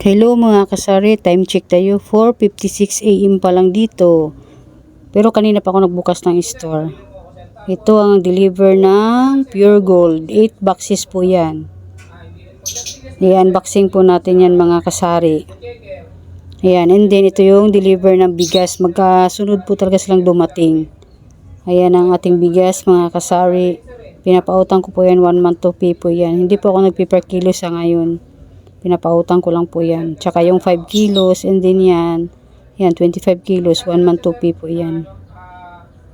Hello mga kasari, time check tayo, 4:56 AM pa lang dito. Pero kanina pa ako nagbukas ng store. Ito ang deliver ng Pure Gold, 8 boxes po yan. I-unboxing po natin yan mga kasari. Ayan, and then ito yung deliver ng bigas, magkasunod po talaga silang dumating. Ayan ang ating bigas mga kasari. Pinapautang ko po yan, 1 month to pay po yan. Hindi po ako nagpe-per kilo sa ngayon. Pinapautang ko lang po yan. Tsaka yung 5 kilos and then yan 25 kilos, 1 month to pay po yan.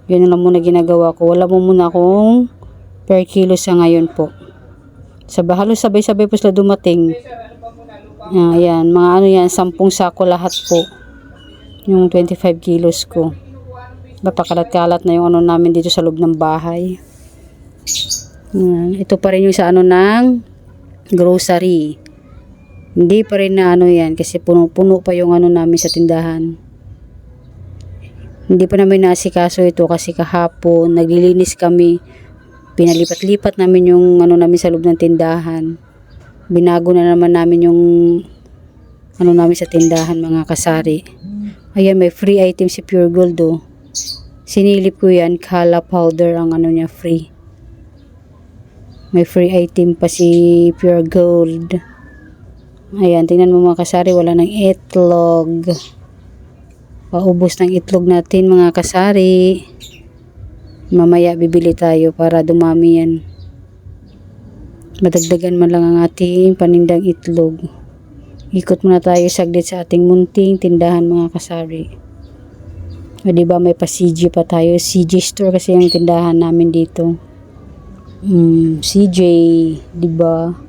Yun lang muna ginagawa ko. Wala mo muna akong per kilo sa ngayon po. Halos sabay-sabay po sila dumating. Ayan, mga ano yan, 10 sako lahat po. Yung 25 kilos ko. Napakalat-kalat na yung ano namin dito sa loob ng bahay. Ayan, ito pa rin yung sa ano ng grocery. Hindi pa rin na ano yan kasi puno-puno pa yung ano namin sa tindahan. Hindi pa namin naasikaso ito kasi kahapon naglilinis kami. Pinalipat-lipat namin yung ano namin sa loob ng tindahan. Binago na naman namin yung ano namin sa tindahan mga kasari. Ayan, may free item si Pure Gold oh. Sinilip ko yan, Kala powder ang ano niya, free. May free item pa si Pure Gold. Ayan, tingnan mo mga kasari, wala ng itlog. Paubos ng itlog natin mga kasari. Mamaya bibili tayo para dumami yan. Madagdagan man lang ang ating panindang itlog. Ikot muna tayo saglit sa ating munting tindahan mga kasari. O diba may pa CJ pa tayo. CJ store kasi yung tindahan namin dito. CJ, diba?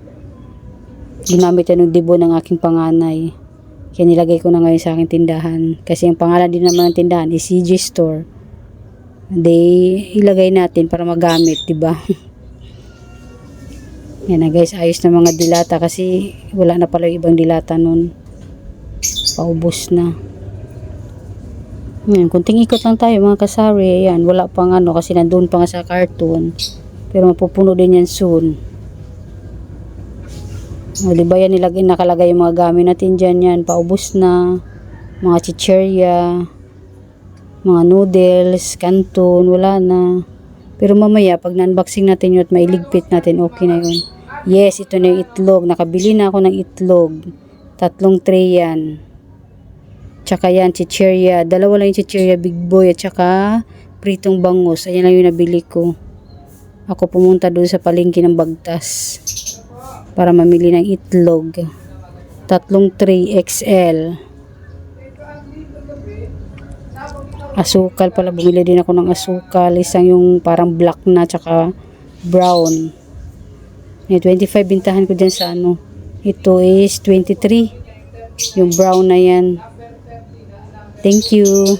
Ginamit yan ng dibo ng aking panganay. Kaya nilagay ko na ngayon sa aking tindahan. Kasi ang pangalan din naman ng tindahan is CJ Store. Ilagay natin para magamit, diba? Yan na guys, ayos na mga dilata kasi wala na pala yung ibang dilata nun. Paubos na. Yan, kunting ikot lang tayo mga kasari. Yan, wala pang ano kasi nandun pa nga sa carton. Pero mapupuno din yan soon. O, diba yan nakalagay yung mga gamit natin dyan yan. Paubos na. Mga chicherya. Mga noodles. Canton. Wala na. Pero mamaya pag na-unboxing natin yun at mailigpit natin, okay na yun. Yes, ito na yung itlog. Nakabili na ako ng itlog. 3 tray yan. Tsaka yan, chicherya. 2 lang yung chicherya Big Boy at tsaka pritong bangus. Ayan lang yung nabili ko. Ako pumunta doon sa palengke ng Bagtas para mamili ng itlog. 3 tray XL. Asukal pala, bumili din ako ng asukal. Isang yung parang black na tsaka brown. 25 bintahan ko dyan sa ano. Ito is 23. Yung brown na yan. Thank you.